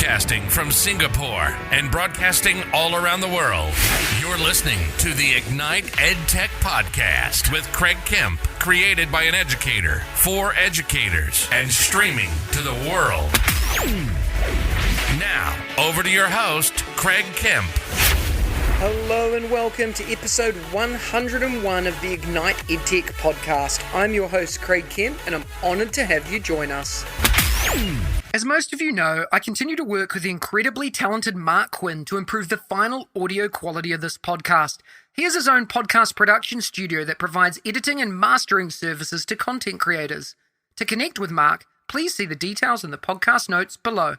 Broadcasting from Singapore and broadcasting all around the world. You're listening to the Ignite EdTech Podcast with Craig Kemp, created by an educator for educators and streaming to the world. Now, over to your host, Craig Kemp. Hello and welcome to episode 101 of the Ignite EdTech Podcast. I'm your host, Craig Kemp, and I'm honoured to have you join us. As most of you know, I continue to work with the incredibly talented Mark Quinn to improve the final audio quality of this podcast. He has his own podcast production studio that provides editing and mastering services to content creators. To connect with Mark, please see the details in the podcast notes below.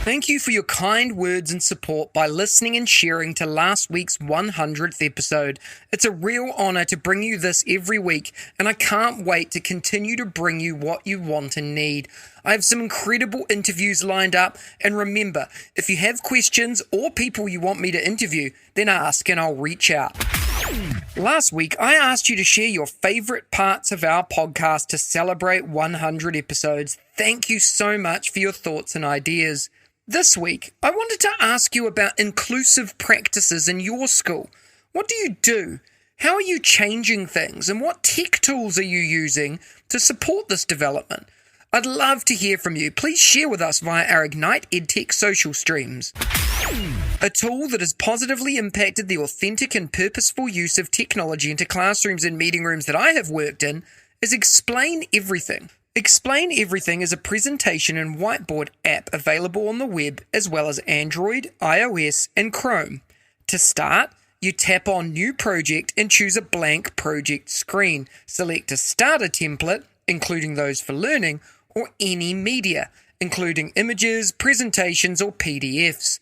Thank you for your kind words and support by listening and sharing to last week's 100th episode. It's a real honour to bring you this every week, and I can't wait to continue to bring you what you want and need. I have some incredible interviews lined up, and remember, if you have questions or people you want me to interview, then ask and I'll reach out. Last week, I asked you to share your favourite parts of our podcast to celebrate 100 episodes. Thank you so much for your thoughts and ideas. This week, I wanted to ask you about inclusive practices in your school. What do you do? How are you changing things? And what tech tools are you using to support this development? I'd love to hear from you. Please share with us via our Ignite EdTech social streams. A tool that has positively impacted the authentic and purposeful use of technology into classrooms and meeting rooms that I have worked in is Explain Everything. Explain Everything is a presentation and whiteboard app available on the web as well as Android, iOS, and Chrome. To start, you tap on New Project and choose a blank project screen. Select a starter template, including those for learning, or any media, including images, presentations, or PDFs.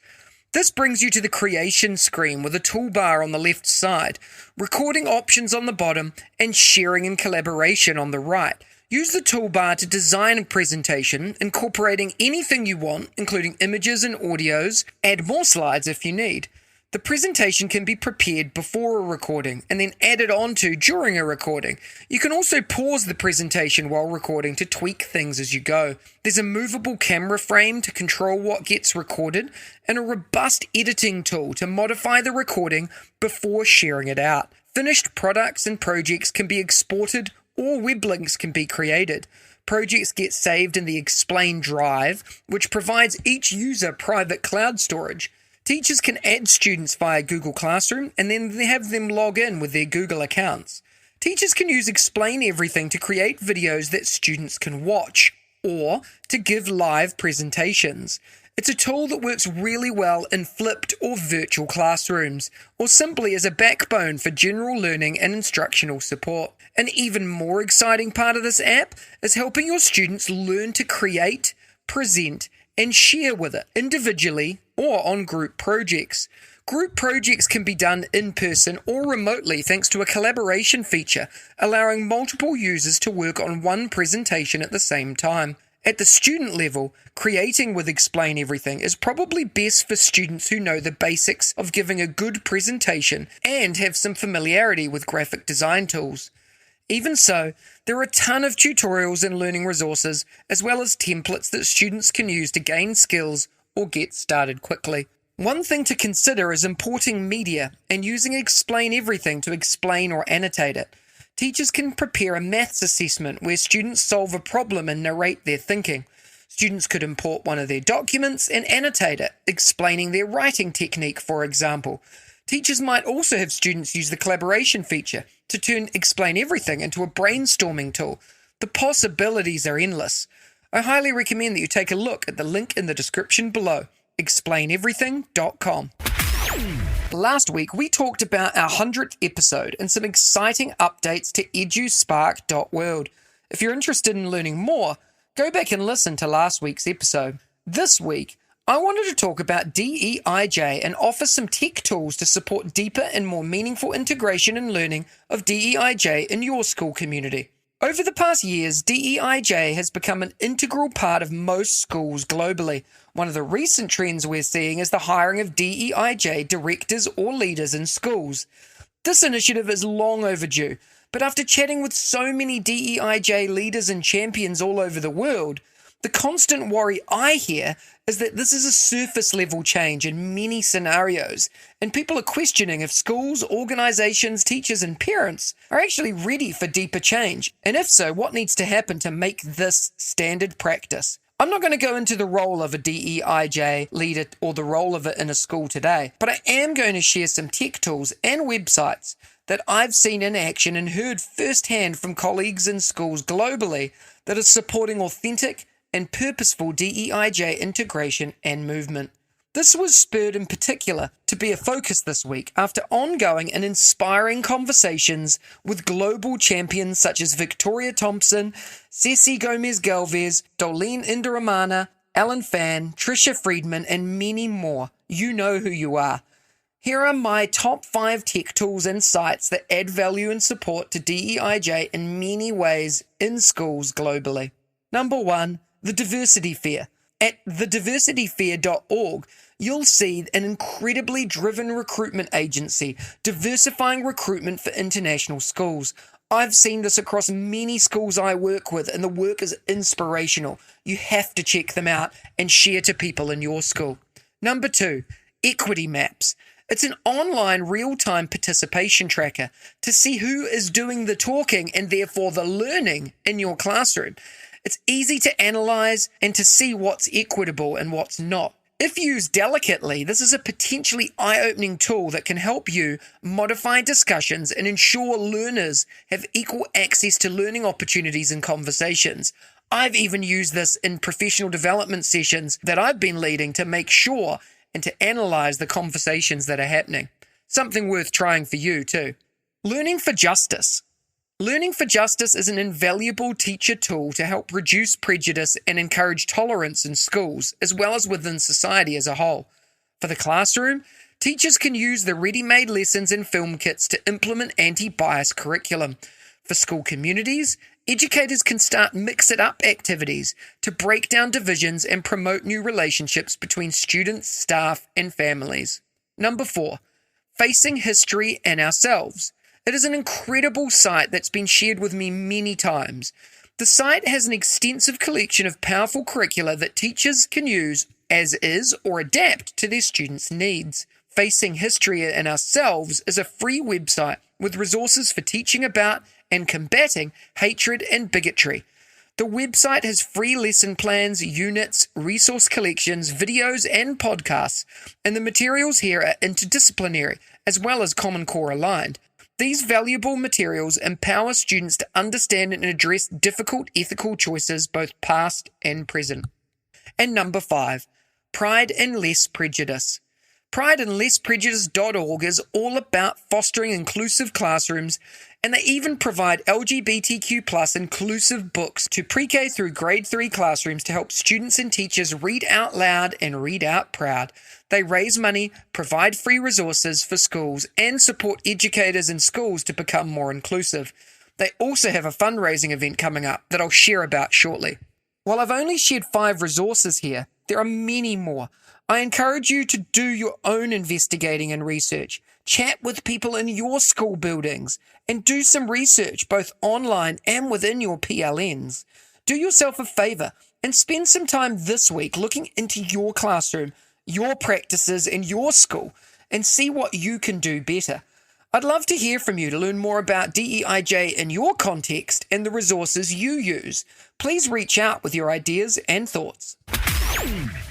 This brings you to the creation screen with a toolbar on the left side, recording options on the bottom, and sharing and collaboration on the right. Use the toolbar to design a presentation, incorporating anything you want, including images and audios. Add more slides if you need. The presentation can be prepared before a recording and then added onto during a recording. You can also pause the presentation while recording to tweak things as you go. There's a movable camera frame to control what gets recorded and a robust editing tool to modify the recording before sharing it out. Finished products and projects can be exported or web links can be created. Projects get saved in the Explain Drive, which provides each user private cloud storage. Teachers can add students via Google Classroom and then have them log in with their Google accounts. Teachers can use Explain Everything to create videos that students can watch or to give live presentations. It's a tool that works really well in flipped or virtual classrooms, or simply as a backbone for general learning and instructional support. An even more exciting part of this app is helping your students learn to create, present, and share with it individually or on group projects. Group projects can be done in person or remotely thanks to a collaboration feature, allowing multiple users to work on one presentation at the same time. At the student level, creating with Explain Everything is probably best for students who know the basics of giving a good presentation and have some familiarity with graphic design tools. Even so, there are a ton of tutorials and learning resources, as well as templates that students can use to gain skills or get started quickly. One thing to consider is importing media and using Explain Everything to explain or annotate it. Teachers can prepare a maths assessment where students solve a problem and narrate their thinking. Students could import one of their documents and annotate it, explaining their writing technique, for example. Teachers might also have students use the collaboration feature to turn Explain Everything into a brainstorming tool. The possibilities are endless. I highly recommend that you take a look at the link in the description below, explaineverything.com. Last week, we talked about our 100th episode and some exciting updates to eduspark.world. If you're interested in learning more, go back and listen to last week's episode. This week, I wanted to talk about DEIJ and offer some tech tools to support deeper and more meaningful integration and learning of DEIJ in your school community. Over the past years, DEIJ has become an integral part of most schools globally. One of the recent trends we're seeing is the hiring of DEIJ directors or leaders in schools. This initiative is long overdue, but after chatting with so many DEIJ leaders and champions all over the world, The constant worry I hear is that this is a surface level change in many scenarios, and people are questioning if schools, organisations, teachers and parents are actually ready for deeper change, and if so, what needs to happen to make this standard practice. I'm not going to go into the role of a DEIJ leader or the role of it in a school today, but I am going to share some tech tools and websites that I've seen in action and heard firsthand from colleagues in schools globally that are supporting authentic and purposeful DEIJ integration and movement. This was spurred in particular to be a focus this week after ongoing and inspiring conversations with global champions such as Victoria Thompson, Ceci Gomez-Galvez, Dolene Indaramana, Alan Fan, Tricia Friedman, and many more. You know who you are. Here are my top 5 tech tools and sites that add value and support to DEIJ in many ways in schools globally. Number 1, the Diversity Fair. At thediversityfair.org, you'll see an incredibly driven recruitment agency diversifying recruitment for international schools. I've seen this across many schools I work with, and the work is inspirational. You have to check them out and share to people in your school. Number 2, Equity Maps. It's an online real-time participation tracker to see who is doing the talking and therefore the learning in your classroom. It's easy to analyze and to see what's equitable and what's not. If used delicately, this is a potentially eye-opening tool that can help you modify discussions and ensure learners have equal access to learning opportunities and conversations. I've even used this in professional development sessions that I've been leading to make sure and to analyze the conversations that are happening. Something worth trying for you too. Learning for Justice. Learning for Justice is an invaluable teacher tool to help reduce prejudice and encourage tolerance in schools, as well as within society as a whole. For the classroom, teachers can use the ready-made lessons and film kits to implement anti-bias curriculum. For school communities, educators can start mix-it-up activities to break down divisions and promote new relationships between students, staff, and families. Number 4, Facing History and Ourselves. It is an incredible site that's been shared with me many times. The site has an extensive collection of powerful curricula that teachers can use as is or adapt to their students' needs. Facing History and Ourselves is a free website with resources for teaching about and combating hatred and bigotry. The website has free lesson plans, units, resource collections, videos, and podcasts, and the materials here are interdisciplinary as well as Common Core aligned. These valuable materials empower students to understand and address difficult ethical choices, both past and present. And number 5, Pride and Less Prejudice. prideandlessprejudice.org is all about fostering inclusive classrooms, and they even provide LGBTQ+ inclusive books to pre-K through grade 3 classrooms to help students and teachers read out loud and read out proud. They raise money, provide free resources for schools, and support educators in schools to become more inclusive. They also have a fundraising event coming up that I'll share about shortly. While I've only shared 5 resources here, there are many more. I encourage you to do your own investigating and research. Chat with people in your school buildings and do some research both online and within your PLNs. Do yourself a favor and spend some time this week looking into your classroom, your practices in your school, and see what you can do better. I'd love to hear from you to learn more about DEIJ in your context and the resources you use. Please reach out with your ideas and thoughts.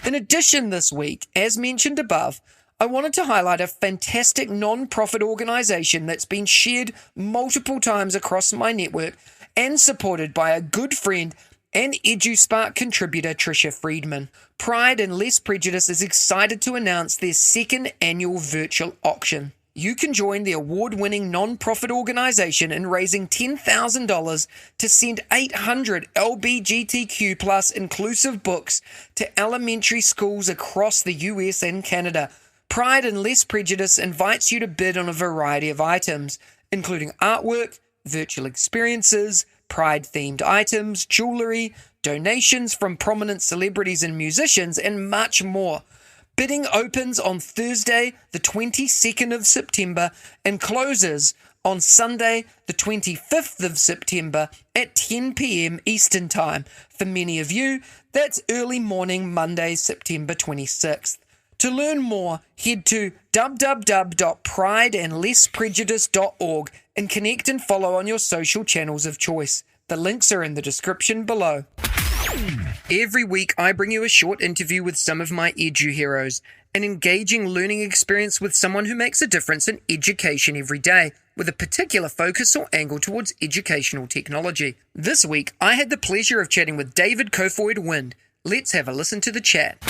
In addition this week, as mentioned above, I wanted to highlight a fantastic non-profit organisation that's been shared multiple times across my network and supported by a good friend and EduSpark contributor Tricia Friedman. Pride and Less Prejudice is excited to announce their 2nd annual virtual auction. You can join the award-winning non-profit organisation in raising $10,000 to send 800 LGBTQ+ inclusive books to elementary schools across the US and Canada. Pride and Less Prejudice invites you to bid on a variety of items, including artwork, virtual experiences, Pride-themed items, jewellery, donations from prominent celebrities and musicians, and much more. Bidding opens on Thursday, the 22nd of September, and closes on Sunday, the 25th of September at 10 p.m. Eastern Time. For many of you, that's early morning Monday, September 26th. To learn more, head to www.prideandlessprejudice.org and connect and follow on your social channels of choice. The links are in the description below. Every week, I bring you a short interview with some of my edu heroes, an engaging learning experience with someone who makes a difference in education every day, with a particular focus or angle towards educational technology. This week, I had the pleasure of chatting with David Kofoed. Let's have a listen to the chat.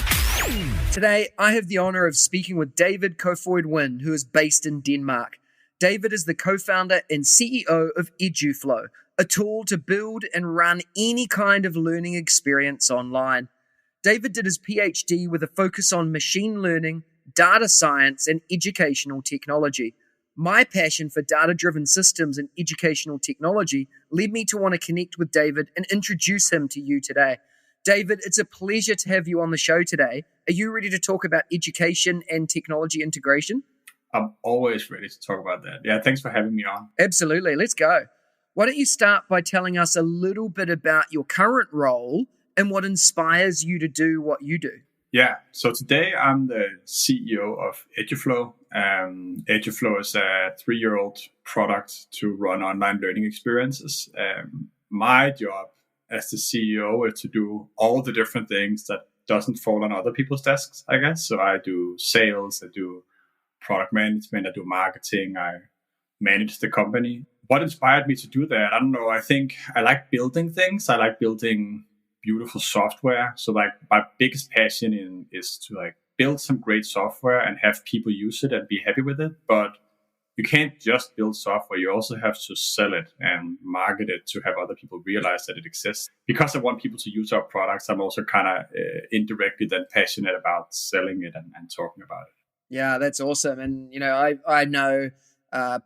Today, I have the honor of speaking with David Kofoed, who is based in Denmark. David is the co-founder and CEO of Eduflow, a tool to build and run any kind of learning experience online. David did his PhD with a focus on machine learning, data science, and educational technology. My passion for data-driven systems and educational technology led me to want to connect with David and introduce him to you today. David, it's a pleasure to have you on the show today. Are you ready to talk about education and technology integration? I'm always ready to talk about that. Yeah, thanks for having me on. Absolutely. Let's go. Why don't you start by telling us a little bit about your current role and what inspires you to do what you do? Yeah, so today I'm the CEO of Eduflow. Eduflow is a 3-year-old product to run online learning experiences. My job as the CEO is to do all the different things that doesn't fall on other people's desks, I guess. So I do sales, I do product management, I do marketing, I manage the company. What inspired me to do that? I don't know. I think I like building things. I like building beautiful software. So like my biggest passion is to build some great software and have people use it and be happy with it. But you can't just build software. You also have to sell it and market it to have other people realize that it exists. Because I want people to use our products, I'm also kind of indirectly then passionate about selling it and talking about it. Yeah, that's awesome. And, I know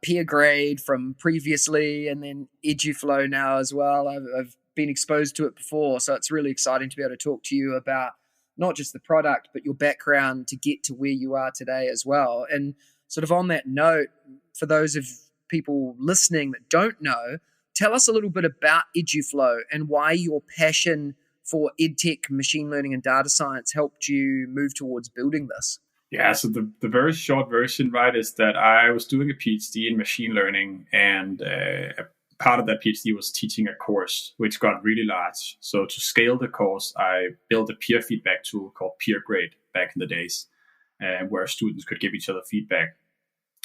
Peer Grade from previously and then Eduflow now as well. I've been exposed to it before. So it's really exciting to be able to talk to you about not just the product, but your background to get to where you are today as well. And sort of on that note, for those of people listening that don't know, tell us a little bit about Eduflow and why your passion for EdTech, machine learning and data science helped you move towards building this. Yeah, so the very short version, right, is that I was doing a PhD in machine learning, and a part of that PhD was teaching a course, which got really large. So to scale the course, I built a peer feedback tool called Peer Grade back in the days, where students could give each other feedback.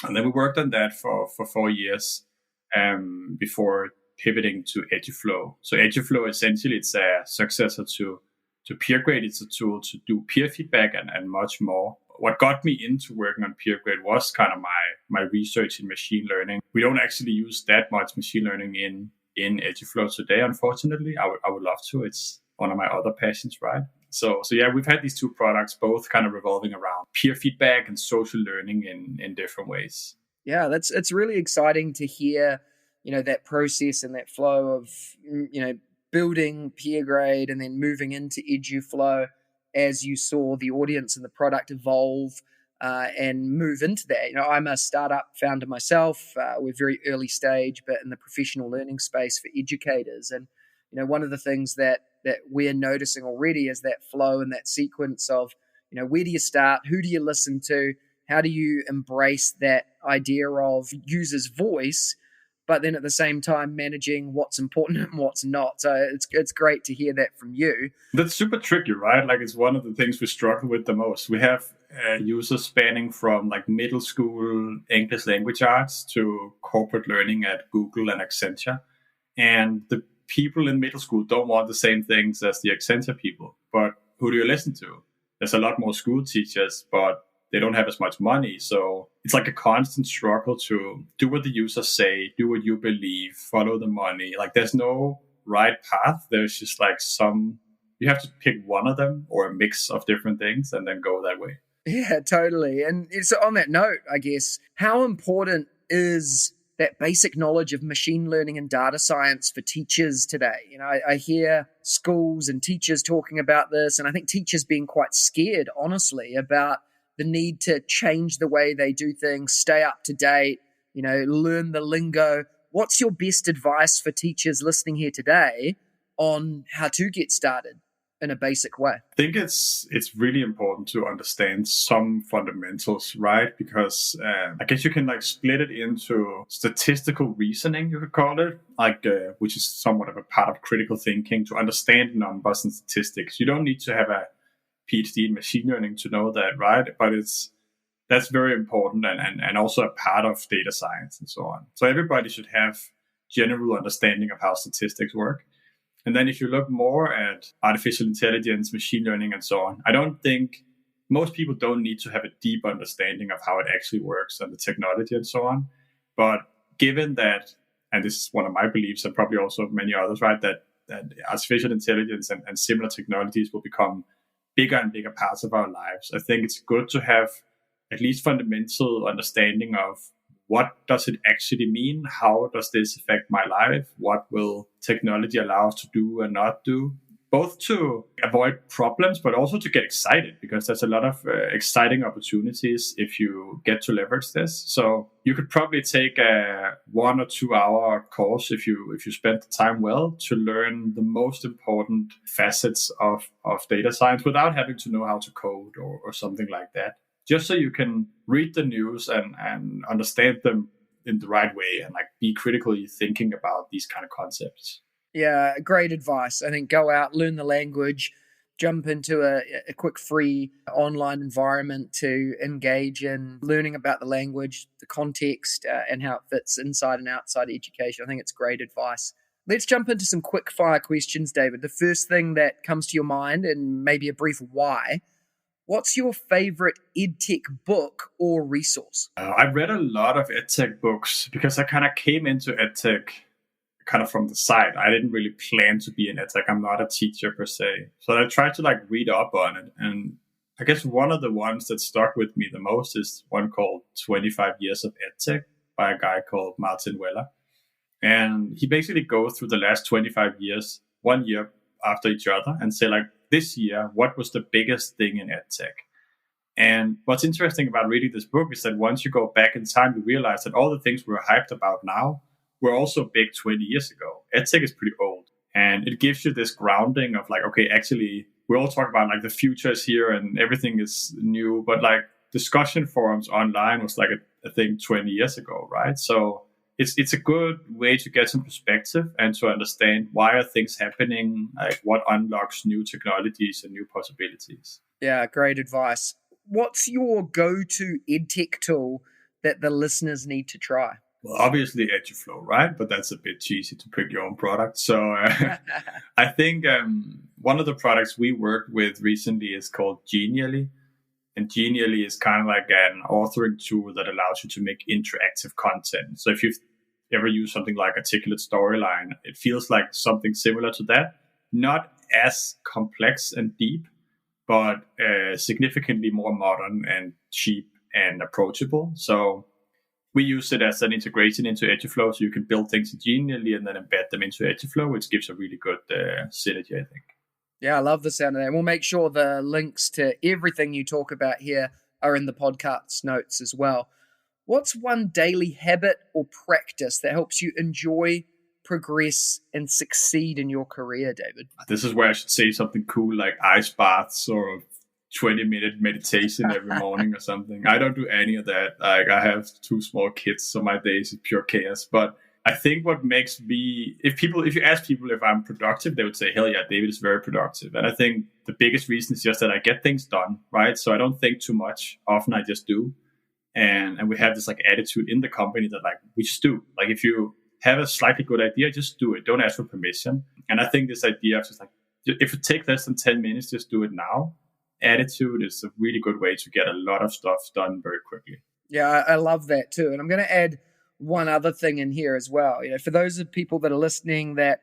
And then we worked on that for 4 years before pivoting to Eduflow. So Eduflow, essentially, it's a successor to Peer Grade. It's a tool to do peer feedback and much more. What got me into working on Peer Grade was kind of my research in machine learning. We don't actually use that much machine learning in Eduflow today, unfortunately. I would love to. It's one of my other passions, right? So yeah, we've had these two products, both kind of revolving around peer feedback and social learning in different ways. Yeah, it's really exciting to hear, that process and that flow of, building Peer Grade and then moving into Eduflow as you saw the audience and the product evolve and move into that. I'm a startup founder myself. We're very early stage, but in the professional learning space for educators. And, one of the things that we're noticing already is that flow and that sequence of, where do you start? Who do you listen to? How do you embrace that idea of user's voice, but then at the same time managing what's important and what's not? So it's great to hear that from you. That's super tricky, right? It's one of the things we struggle with the most. We have users spanning from middle school English language arts to corporate learning at Google and Accenture. And the people in middle school don't want the same things as the Accenture people. But who do you listen to? There's a lot more school teachers, but they don't have as much money. So it's a constant struggle to do what the users say, do what you believe, follow the money. There's no right path. There's just you have to pick one of them or a mix of different things and then go that way. Yeah, totally. And so on that note, I guess, how important is that basic knowledge of machine learning and data science for teachers today? I hear schools and teachers talking about this, and I think teachers being quite scared, honestly, about the need to change the way they do things, stay up to date, learn the lingo. What's your best advice for teachers listening here today on how to get started in a basic way? I think it's really important to understand some fundamentals, right? Because I guess you can split it into statistical reasoning, you could call it, which is somewhat of a part of critical thinking to understand numbers and statistics. You don't need to have a PhD in machine learning to know that, right? But that's very important and also a part of data science and so on. So everybody should have general understanding of how statistics work. And then if you look more at artificial intelligence, machine learning, and so on, I don't think most people don't need to have a deep understanding of how it actually works and the technology and so on. But given that, and this is one of my beliefs and probably also many others, right, that artificial intelligence and similar technologies will become bigger and bigger parts of our lives, I think it's good to have at least fundamental understanding of what does it actually mean? How does this affect my life? What will technology allow us to do and not do? Both to avoid problems, but also to get excited, because there's a lot of exciting opportunities if you get to leverage this. So you could probably take a 1 or 2 hour course if you spend the time well to learn the most important facets of data science without having to know how to code or something like that. Just so you can read the news and understand them in the right way and be critically thinking about these kind of concepts. Yeah, great advice. I think go out, learn the language, jump into a quick free online environment to engage in learning about the language, the context, and how it fits inside and outside education. I think it's great advice. Let's jump into some quick fire questions, David. The first thing that comes to your mind, and maybe a brief why. What's your favorite EdTech book or resource? I've read a lot of EdTech books because I kind of came into EdTech kind of from the side. I didn't really plan to be in EdTech. I'm not a teacher per se. So I tried to read up on it. And I guess one of the ones that stuck with me the most is one called 25 Years of EdTech by a guy called Martin Weller. And he basically goes through the last 25 years, 1 year after each other, and say this year, what was the biggest thing in EdTech? And what's interesting about reading this book is that once you go back in time, you realize that all the things we're hyped about now were also big 20 years ago. EdTech is pretty old. And it gives you this grounding of okay, actually, we all talk about the future is here and everything is new. But discussion forums online was a thing 20 years ago, right? So it's a good way to get some perspective and to understand why are things happening, what unlocks new technologies and new possibilities. Yeah, great advice. What's your go-to EdTech tool that the listeners need to try? Well, obviously Eduflow, right? But that's a bit cheesy to pick your own product. So I think one of the products we worked with recently is called Genially. And Genially is kind of an authoring tool that allows you to make interactive content. So if you've ever used something like Articulate Storyline, it feels like something similar to that. Not as complex and deep, but significantly more modern and cheap and approachable. So we use it as an integration into Eduflow, so you can build things genially and then embed them into Eduflow, which gives a really good synergy, I think. Yeah, I love the sound of that. We'll make sure the links to everything you talk about here are in the podcast notes as well. What's one daily habit or practice that helps you enjoy, progress, and succeed in your career, David? This is where I should say something cool like ice baths or 20-minute meditation every morning or something. I don't do any of that. I have 2 small kids, so my days is pure chaos. But I think what makes me, if you ask people if I'm productive, they would say, hell yeah, David is very productive. And I think the biggest reason is just that I get things done, right? So I don't think too much. Often I just do. And we have this attitude in the company that we just do. If you have a slightly good idea, just do it. Don't ask for permission. And I think this idea of just if it takes less than 10 minutes, just do it now. Attitude is a really good way to get a lot of stuff done very quickly. Yeah, I love that too. And I'm going to add one other thing in here as well. For those of people that are listening that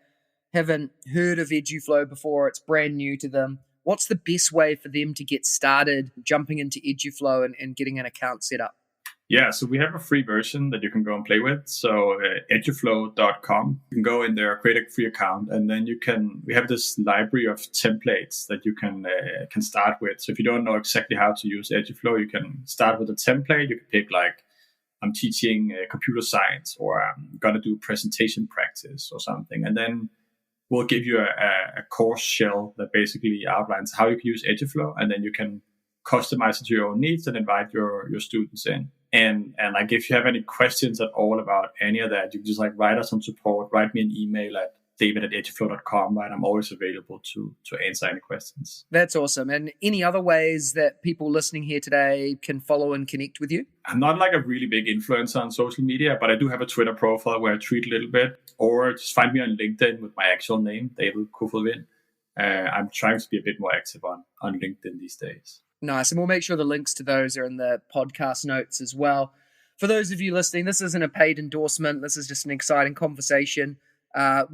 haven't heard of Eduflow before, it's brand new to them. What's the best way for them to get started jumping into Eduflow and getting an account set up? Yeah, so we have a free version that you can go and play with. So eduflow.com, you can go in there, create a free account, and then we have this library of templates that you can start with. So if you don't know exactly how to use Eduflow, you can start with a template. You can pick I'm teaching computer science, or I'm going to do presentation practice or something. And then we'll give you a course shell that basically outlines how you can use Eduflow, and then you can customize it to your own needs and invite your students in. And like, if you have any questions at all about any of that, you can just like write us on support, write me an email at david@eduflow.com, right? I'm always available to answer any questions. That's awesome. And any other ways that people listening here today can follow and connect with you? I'm not like a really big influencer on social media, but I do have a Twitter profile where I tweet a little bit, or just find me on LinkedIn with my actual name, David Kofoed. I'm trying to be a bit more active on LinkedIn these days. Nice. And we'll make sure the links to those are in the podcast notes as well. For those of you listening, this isn't a paid endorsement. This is just an exciting conversation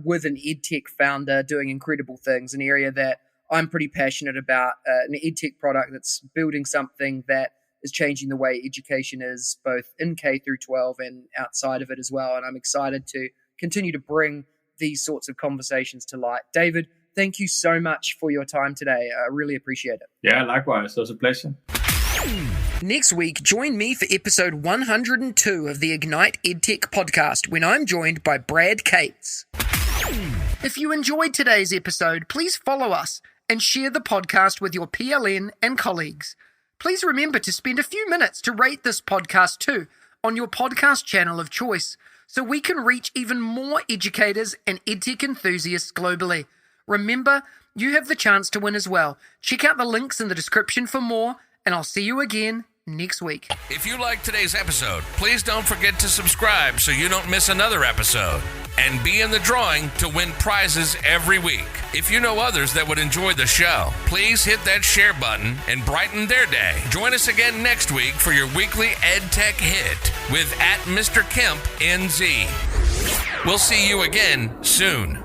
with an EdTech founder doing incredible things, an area that I'm pretty passionate about, an EdTech product that's building something that is changing the way education is, both in K through 12 and outside of it as well. And I'm excited to continue to bring these sorts of conversations to light. David, thank you so much for your time today. I really appreciate it. Yeah, likewise. It was a pleasure. Next week, join me for episode 102 of the Ignite EdTech Podcast, when I'm joined by Brad Cates. If you enjoyed today's episode, please follow us and share the podcast with your PLN and colleagues. Please remember to spend a few minutes to rate this podcast too on your podcast channel of choice, so we can reach even more educators and EdTech enthusiasts globally. Remember, you have the chance to win as well. Check out the links in the description for more, and I'll see you again next week. If you liked today's episode, please don't forget to subscribe so you don't miss another episode, and be in the drawing to win prizes every week. If you know others that would enjoy the show, please hit that share button and brighten their day. Join us again next week for your weekly EdTech hit with @Mr. Kemp NZ. We'll see you again soon.